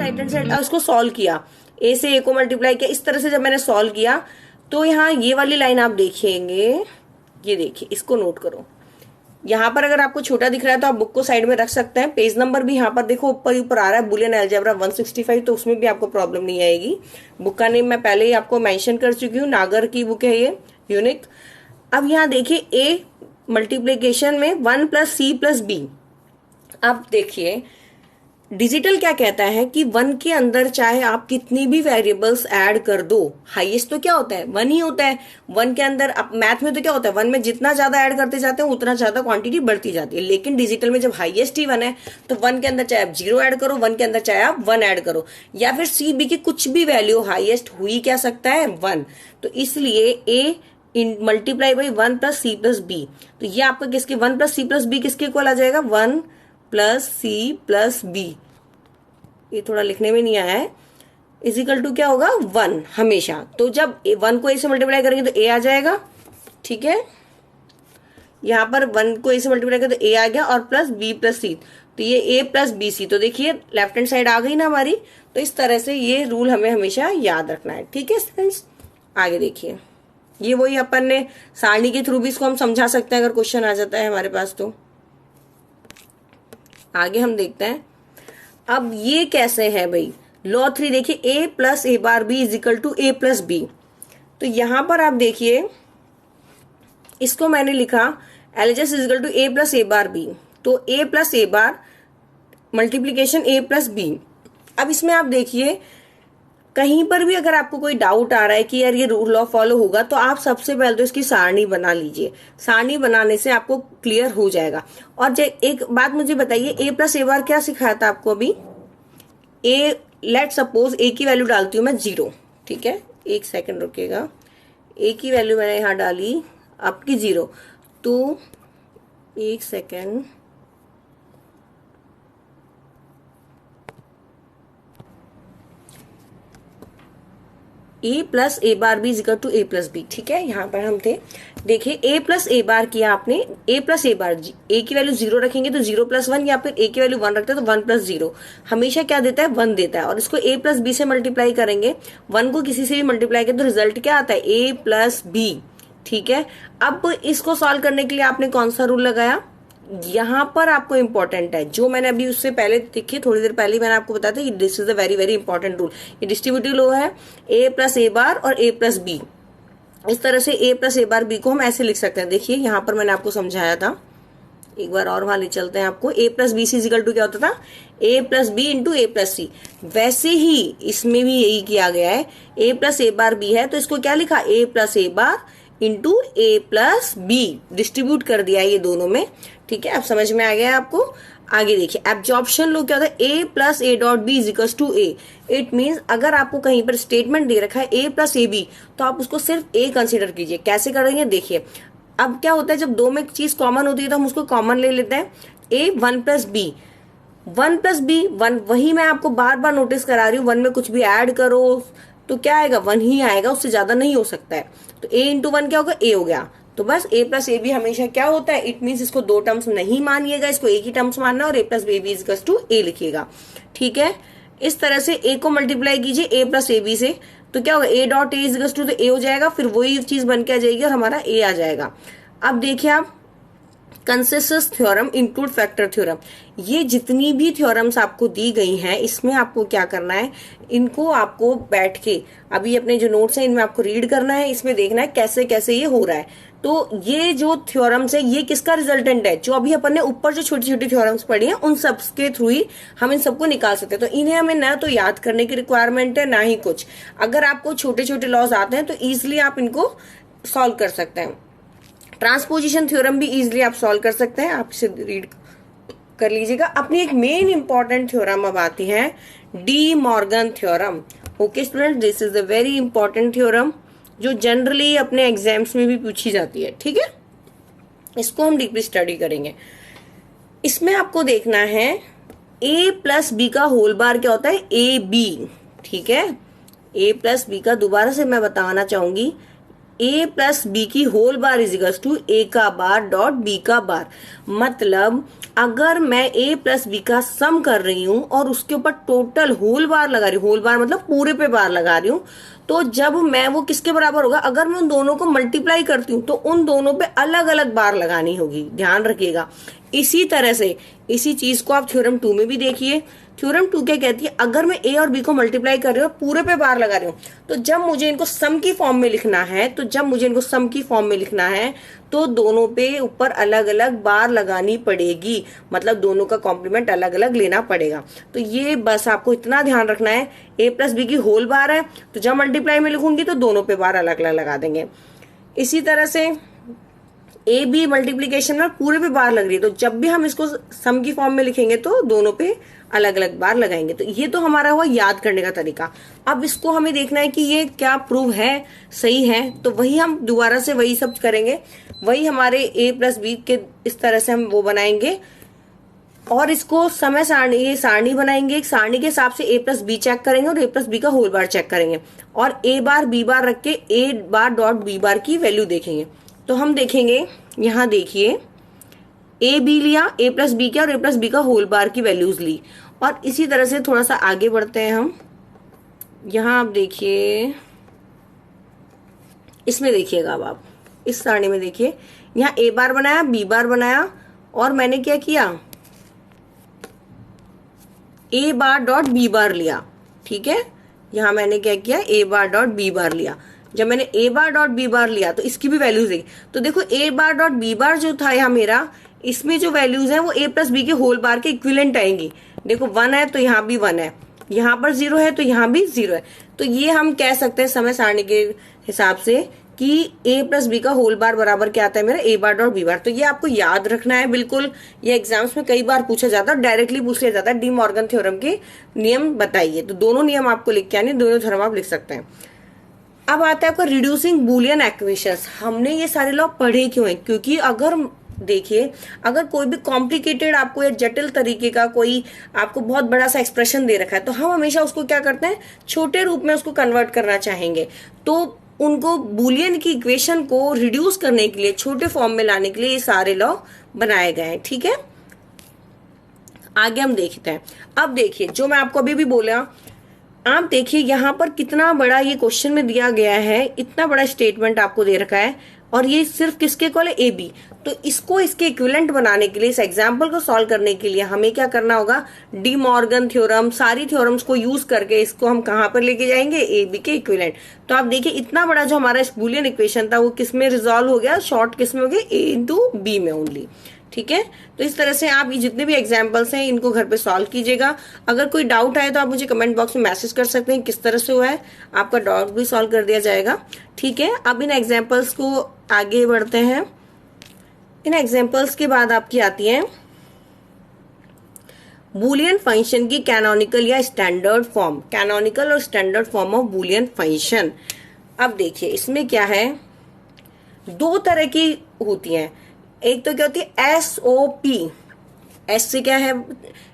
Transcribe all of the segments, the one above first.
Right hand side उसको solve किया, ए से ए को मल्टीप्लाई किया, इस तरह से जब मैंने सॉल्व किया तो यहाँ ये वाली लाइन आप देखेंगे, ये देखिए, इसको नोट करो। यहाँ पर अगर आपको छोटा दिख रहा है तो आप बुक को साइड में रख सकते हैं। पेज नंबर भी यहाँ पर देखो ऊपर ही ऊपर आ रहा है, बुलियन अलजेब्रा 165, तो उसमें भी आपको प्रॉब्लम नहीं आएगी। बुक का नेम मैं पहले ही आपको मेंशन कर चुकी हूँ, नागर की बुक है ये, यूनिक। अब यहाँ देखिए ए मल्टीप्लीकेशन में 1 + c + b। अब देखिए डिजिटल क्या कहता है कि 1 के अंदर चाहे आप कितनी भी वेरिएबल्स ऐड कर दो, हाईएस्ट तो क्या होता है 1 ही होता है। 1 के अंदर अब मैथ में तो क्या होता है 1 में जितना ज्यादा ऐड करते जाते हैं उतना ज्यादा क्वांटिटी बढ़ती जाती है, लेकिन डिजिटल में जब हाईएस्ट ही 1 है तो 1 के अंदर चाहे आप 0 ऐड करो, 1 के अंदर चाहे आप 1 ऐड करो, या फिर सी बी की कुछ भी वैल्यू हाईएस्ट हुई क्या सकता है 1। तो इसलिए A multiply by 1 + c + b, तो ये आपका किसके 1 + c + b किसके इक्वल आ जाएगा 1 + c + b। ये थोड़ा लिखने में नहीं आया है, इजिकल टू क्या होगा 1 हमेशा। तो जब 1 को a से मल्टीप्लाई करेंगे तो a आ जाएगा, ठीक है। यहाँ पर 1 को a से मल्टीप्लाई करें तो a आ गया और प्लस b + c, तो ये a + bc। तो देखिए लेफ्ट हैंड साइड आ गई ना हमारी। तो इस तरह से ये रूल हमें हमेशा याद रखना है, ठीक है फ्रेंड्स। आगे देखिए, ये वही अपन ने सारणी के थ्रू भी इसको हम समझा सकते हैं अगर क्वेश्चन आ जाता है हमारे पास। तो आगे हम देखते हैं अब ये कैसे है भाई। लॉ 3 देखिए, a + a bar b = a + b। तो यहां पर आप देखिए इसको मैंने लिखा LHS = a + a bar b। तो a + a bar multiplication a + b। अब इसमें आप देखिए कहीं पर भी अगर आपको कोई डाउट आ रहा है कि यार ये रूल लॉ फॉलो होगा, तो आप सबसे पहले तो इसकी सारणी बना लीजिए। सारणी बनाने से आपको क्लियर हो जाएगा। और एक बात मुझे बताइए, a + a बार क्या सिखाया था आपको अभी। a लेट सपोज a की वैल्यू डालती हूँ मैं 0, ठीक है, एक सेकंड रुकिएगा। a की वैल्यू मैंने यहाँ डाली आपकी 0, तो एक second, a + a bar b = a + b, ठीक है। यहाँ पर हम थे, देखिए a + a बार किया आपने, a + a बार, a की वैल्यू 0 रखेंगे तो 0 + 1, या फिर a की वैल्यू 1 रखते हैं तो 1 + 0 हमेशा क्या देता है 1 देता है। और इसको a + b से मल्टीप्लाई करेंगे, 1 को किसी से भी मल्टीप्लाई करें तो रिजल्ट क्या आता है a + b, ठीक है। अब इसको सॉल्व करने के लिए आपने कौन सा रूल लगाया, यहाँ पर आपको इंपॉर्टेंट है, जो मैंने अभी उससे पहले देखिए थोड़ी देर पहले मैंने आपको बताया था कि this is a very very important rule. ये डिस्ट्रीब्यूटिव लॉ है, a + a बार और a + b। इस तरह से a + a बार b को हम ऐसे लिख सकते हैं। देखिए यहाँ पर मैंने आपको समझाया था, एक बार और वहां ले चलते हैं आपको। a + bc = क्या होता था a + b × a + c। वैसे ही इसमें भी यही किया गया है, a + a बार b है तो इसको क्या लिखा a + a bar × a + b, distribute कर दिया ये दोनों में, ठीक है। अब समझ में आ गया आपको। आगे देखिए एब्जॉर्प्शन लॉ क्या होता है, a + a.b = a। It means अगर आपको कहीं पर स्टेटमेंट दे रखा है a + ab, तो आप उसको सिर्फ a कंसीडर कीजिए। कैसे करेंगे देखिए, अब क्या होता है जब दो में एक चीज कॉमन होती है तो हम उसको कॉमन ले लेते हैं। a 1 + b, 1 + b 1, वही मैं आपको बार बार नोटिस करा रही हूँ। 1 में कुछ भी ऐड करो तो क्या आएगा 1 ही आएगा, उससे ज्यादा नहीं हो सकता है। तो a × 1 क्या होगा a हो गया। तो बस a + a b हमेशा क्या होता है, इट मीन्स इसको 2 टर्म्स नहीं मानिएगा, इसको एक ही टर्म्स मानना और a + b = a लिखिएगा, ठीक है। इस तरह से a को मल्टीप्लाई कीजिए a + ab से, तो क्या होगा a.a = तो a हो जाएगा, फिर वही चीज बन के आ जाएगी और हमारा a आ जाएगा। अब देखिए आप consensus theorem include factor theorem, ये जितनी भी थ्योरम्स आपको दी गई हैं इसमें आपको क्या करना है, इनको आपको बैठ के अभी अपने जो नोट्स हैं इनमें आपको रीड करना है, इसमें देखना है कैसे कैसे ये हो रहा है। तो ये जो थ्योरम्स है ये किसका रिजल्टेंट है, जो अभी अपन ने ऊपर जो छोटी छोटी थ्योरम्स पढ़ी हैं उन सब के थ्रू ही हम इन सबको निकाल सकते हैं। तो इन्हें हमें ना तो याद करने की रिक्वायरमेंट है ना ही कुछ। अगर आपको छोटे छोटे लॉज आते हैं तो इजिली आप इनको सॉल्व कर सकते हैं। ट्रांसपोजिशन थ्योरम भी इजिली आप सॉल्व कर सकते हैं, आप इसे रीड कर लीजिएगा। अपनी एक मेन इंपॉर्टेंट थ्योरम अब आती है De Morgan theorem. Okay student, this is a very important theorem जो जनरली अपने एग्जाम्स में भी पूछी जाती है, ठीक है। इसको हम डीपली स्टडी करेंगे। इसमें आपको देखना है a + b का होल बार क्या होता है ab, ठीक है। a + b का दोबारा से मैं बताना चाहूंगी, ए प्लस बी की whole bar is equals to a का बार डॉट बी का बार। मतलब अगर मैं ए प्लस बी का सम कर रही हूं और उसके ऊपर टोटल होल बार लगा रही हूँ, होल बार मतलब पूरे पे बार लगा रही हूँ, तो जब मैं वो किसके बराबर होगा, अगर मैं उन दोनों को मल्टीप्लाई करती हूँ तो उन दोनों पे अलग अलग बार लगानी होगी, ध्यान रखिएगा। इसी तरह से इसी चीज को आप थ्योरम 2 में भी देखिए। थ्योरम 2 क्या कहती है, अगर मैं ए और बी को मल्टीप्लाई कर रही हूँ पूरे पे बार लगा रही हूँ, तो जब मुझे इनको सम की फॉर्म में लिखना है तो दोनों पे ऊपर अलग अलग बार लगानी पड़ेगी, मतलब दोनों का कॉम्प्लीमेंट अलग अलग लेना पड़ेगा। तो ये बस आपको इतना ध्यान रखना है, ए प्लस बी की होल बार है तो जब मल्टीप्लाई में लिखूंगी तो दोनों पे बार अलग अलग लगा देंगे। इसी तरह से ए बी मल्टीप्लीकेशन में पूरे पे बार लग रही है, तो जब भी हम इसको सम की फॉर्म में लिखेंगे तो दोनों पे अलग अलग बार लगाएंगे। तो ये तो हमारा हुआ याद करने का तरीका। अब इसको हमें देखना है कि ये क्या प्रूव है, सही है, तो वही हम दोबारा से वही सब करेंगे। वही हमारे ए प्लस बी के इस तरह से हम वो बनाएंगे और इसको समय सारणी, ये सारणी बनाएंगे। एक सारणी के हिसाब से ए प्लस बी चेक करेंगे और ए प्लस बी का होल बार चेक करेंगे और ए बार बी बार रख के ए बार डॉट बी बार की वैल्यू देखेंगे। तो हम देखेंगे, यहाँ देखिए ए बी लिया, ए प्लस बी किया और ए प्लस बी का होल बार की वैल्यूज ली। और इसी तरह से थोड़ा सा आगे बढ़ते हैं हम। यहाँ आप देखिए, इसमें देखिएगा, अब आप इस सारणी में देखिए, यहाँ ए बार बनाया, बी बार बनाया और मैंने क्या किया, ए बार डॉट बी बार लिया। ठीक है, यहाँ मैंने क्या किया, ए बार डॉट बी बार लिया। जब मैंने ए बार डॉट बी बार लिया तो इसकी भी वैल्यूज देखी, तो देखो ए बार डॉट बी बार जो था यहाँ मेरा, इसमें जो वैल्यूज है वो ए प्लस बी के होल बार के इक्विवेलेंट आएंगी। देखो 1 है तो यहाँ भी 1 है, यहाँ पर 0 है तो यहाँ भी 0 है। तो ये हम कह सकते हैं समय सारणी के हिसाब से कि ए प्लस बी का होल बार बराबर क्या आता है मेरा, ए बार डॉट बी बार। तो ये आपको याद रखना है बिल्कुल। ये एग्जाम्स में कई बार पूछा जाता है, डायरेक्टली पूछ लिया जाता है, डी मॉर्गन थ्योरम के नियम बताइए। तो दोनों नियम आपको लिख के आने, दोनों थ्योरम आप लिख सकते हैं। अब आता है आपका रिड्यूसिंग बुलियन इक्वेशंस। हमने ये सारे लॉ पढ़े क्यों हैं, क्योंकि अगर देखिए, अगर कोई भी कॉम्प्लिकेटेड आपको या जटिल तरीके का कोई आपको बहुत बड़ा सा एक्सप्रेशन दे रखा है, तो हम हमेशा उसको क्या करते हैं, छोटे रूप में उसको कन्वर्ट करना चाहेंगे। तो उनको बुलियन की इक्वेशन को रिड्यूस करने के लिए, छोटे फॉर्म में लाने के लिए ये सारे लॉ बनाए गए हैं। ठीक है, आगे हम देखते हैं। अब देखिए, जो मैं आपको अभी भी बोला, आप देखिए यहाँ पर कितना बड़ा ये क्वेश्चन में दिया गया है, इतना बड़ा स्टेटमेंट आपको दे रखा है और ये सिर्फ किसके कॉल है, ए बी। तो इसको इसके इक्विवेलेंट बनाने के लिए, इस एग्जाम्पल को सॉल्व करने के लिए हमें क्या करना होगा, डी मॉर्गन थ्योरम, सारी थ्योरम्स को यूज करके इसको हम कहाँ पर लेके जाएंगे, ए बी के इक्विवेलेंट। तो आप देखिए, इतना बड़ा जो हमारा बुलियन इक्वेशन था वो किस में रिजॉल्व हो गया, शॉर्ट किस में हो गया, ए इंटू बी में ओनली। ठीक है, तो इस तरह से आप ये जितने भी एग्जाम्पल्स हैं इनको घर पे सॉल्व कीजिएगा। अगर कोई डाउट आए तो आप मुझे कमेंट बॉक्स में मैसेज कर सकते हैं किस तरह से हुआ है, आपका डाउट भी सॉल्व कर दिया जाएगा। ठीक है, अब इन एग्जाम्पल्स को आगे बढ़ते हैं। इन एग्जाम्पल्स के बाद आपकी आती है बुलियन फंक्शन की कैनोनिकल या स्टैंडर्ड फॉर्म, कैनोनिकल और standard form of Boolean function. अब देखिए, इसमें क्या है, दो तरह की होती हैं। एक तो क्या होती है एस ओ पी, एस से क्या है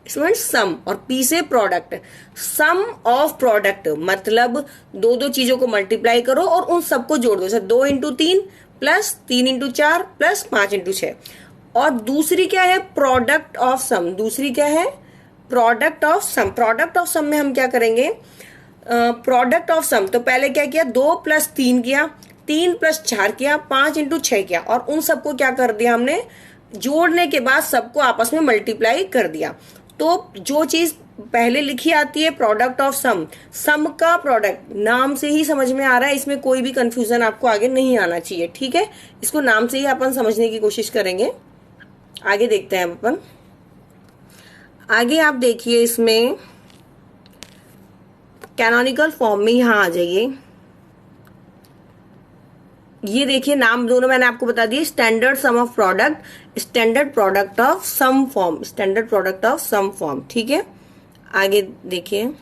इसमें सम और पी से प्रोडक्ट। सम ऑफ प्रोडक्ट मतलब दो दो चीजों को मल्टीप्लाई करो और उन सबको जोड़ दो, जैसे 2 into 3 plus 3 into 4 plus 5 into 6। और दूसरी क्या है, प्रोडक्ट ऑफ सम, दूसरी क्या है, product of sum. Product of sum में हम क्या करेंगे, प्रोडक्ट ऑफ सम, तो पहले क्या किया, 2 प्लस 3 किया, 3 प्लस 4 किया, 5 इंटू 6 किया और उन सबको क्या कर दिया हमने, जोड़ने के बाद सबको आपस में मल्टीप्लाई कर दिया। तो जो चीज पहले लिखी आती है प्रोडक्ट ऑफ सम, सम का प्रोडक्ट, नाम से ही समझ में आ रहा है, इसमें कोई भी कंफ्यूजन आपको आगे नहीं आना चाहिए। ठीक है, इसको नाम से ही अपन समझने की कोशिश करेंगे। आगे देखते हैं अपन। आगे आप देखिए, इसमें कैनोनिकल फॉर्म में यहां आ जाइए, ये देखिए नाम दोनों मैंने आपको बता दिए, standard sum of product, standard product of sum form, standard product of sum form. ठीक है, आगे देखिए,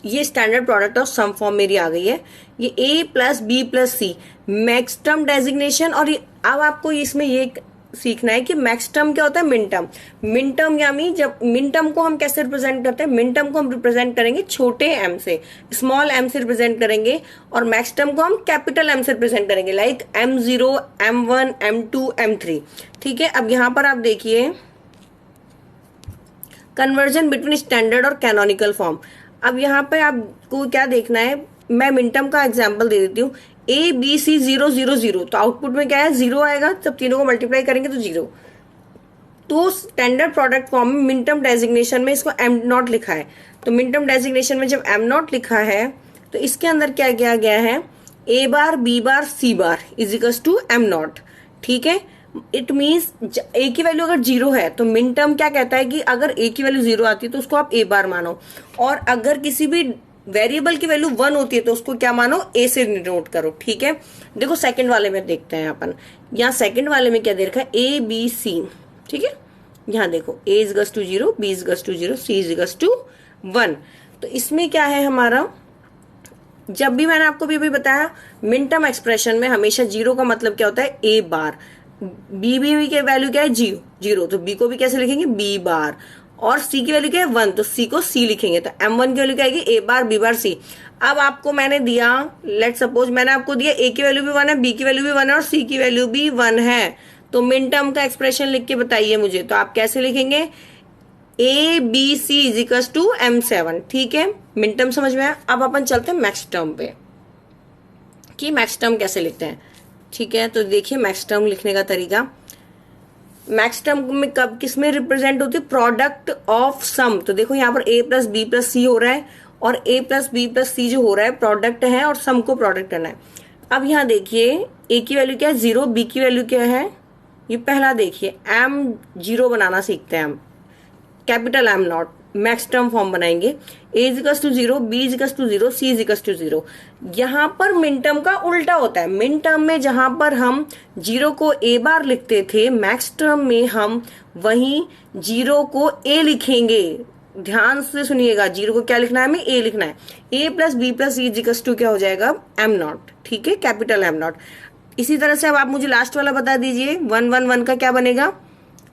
ये standard product of sum form मेरी आ गई है। ये A plus B plus C max term designation, और ये अब आपको इसमें ये सीखना है कि मैक्स टर्म क्या होता है, मिन टर्म। मिन टर्म यानी जब मिन टर्म को हम कैसे रिप्रेजेंट करते हैं, मिन टर्म को हम रिप्रेजेंट करेंगे छोटे एम से, स्मॉल एम से रिप्रेजेंट करेंगे, और मैक्स टर्म को हम कैपिटल एम से रिप्रेजेंट करेंगे, like M0, M1, M2, M3। ठीक है, अब यहां पर आप देखिए कन्वर्जन बिटवीन स्टैंडर्ड और कैनोनिकल फॉर्म। अब यहाँ पे आपको क्या देखना है, मैं मिनटर्म का एग्जांपल दे देती हूँ। ABC 0 0 0, तो आउटपुट में क्या है, 0 आएगा, जब तीनों को मल्टीप्लाई करेंगे तो 0। तो स्टैंडर्ड प्रोडक्ट फॉर्म में मिनटर्म डेजिग्नेशन में इसको M0 लिखा है। तो मिनटर्म डेजिग्नेशन में जब M0 लिखा है तो इसके अंदर क्या किया गया है, A bar B bar C bar is equals to M0। ठीक है, इट मीन्स A की वैल्यू अगर 0 है तो मिन टर्म क्या कहता है कि अगर A की वैल्यू 0 आती है तो उसको आप A बार मानो, और अगर किसी भी वेरिएबल की वैल्यू 1 होती है तो उसको क्या मानो, A से नोट करो। ठीक है, देखो सेकंड वाले में देखते हैं अपन, यहाँ सेकंड वाले में क्या दे रखा है, ABC। ठीक है, यहाँ देखो A is equals to 0, B is equals to 0, C is equals to 1। तो इसमें क्या है हमारा, जब भी मैंने आपको भी बताया मिन टर्म एक्सप्रेशन में हमेशा 0 का मतलब क्या होता है, A बार। बी की वैल्यू क्या है, 0, तो B को भी कैसे लिखेंगे, B बार, और C की वैल्यू क्या है, 1, तो C को C लिखेंगे, तो M1 की वैल्यू क्या आएगी, A bar B bar C। अब आपको मैंने दिया, लेट सपोज मैंने आपको दिया A की वैल्यू भी 1 है, B की वैल्यू भी 1 है और C की वैल्यू भी 1 है, तो मिन टर्म का एक्सप्रेशन लिख के बताइए मुझे। तो आप कैसे लिखेंगे, ABC is equal to M7। ठीक है, मिन टर्म समझ में आया। अब अपन चलते हैं मैक्स टर्म पे कि मैक्स टर्म कैसे लिखते हैं। ठीक है, तो देखिए मैक्स टर्म लिखने का तरीका, मैक्स टर्म में कब किस में रिप्रेजेंट होती है, प्रोडक्ट ऑफ सम। तो देखो यहाँ पर A plus B plus C हो रहा है, और A plus B plus C जो हो रहा है प्रोडक्ट है, और सम को प्रोडक्ट करना है। अब यहाँ देखिए A की वैल्यू क्या है, 0, B की वैल्यू क्या है, ये पहला देखिए M0 बनाना सीखते हैं हम, capital M0, max term form बनाएंगे। A is equal to 0, B is equal to 0, C is equal to 0। यहाँ पर मिन टर्म का उल्टा होता है, मिन टर्म में जहां पर हम 0 को A बार लिखते थे, मैक्स टर्म में हम वहीं 0 को A लिखेंगे। ध्यान से सुनिएगा, 0 को क्या लिखना है, हमें A लिखना है। A plus B plus C is equal to क्या हो जाएगा, M0। ठीक है, कैपिटल M0। इसी तरह से अब आप मुझे लास्ट वाला बता दीजिए, 1 1 1 का क्या बनेगा,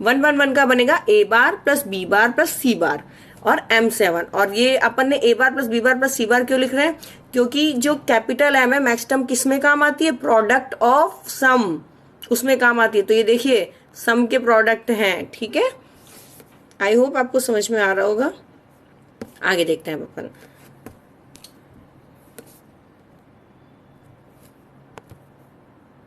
1 1 1 का बनेगा A bar plus B bar plus C बार और M7। और ये अपन ने A bar plus B bar plus C बार क्यों लिख रहे हैं, क्योंकि जो कैपिटल M है मैक्स टर्म किस में काम आती है, प्रोडक्ट ऑफ सम, उसमें काम आती है। तो ये देखिए सम के प्रोडक्ट हैं। ठीक है, आई होप आपको समझ में आ रहा होगा। आगे देखते हैं अपन।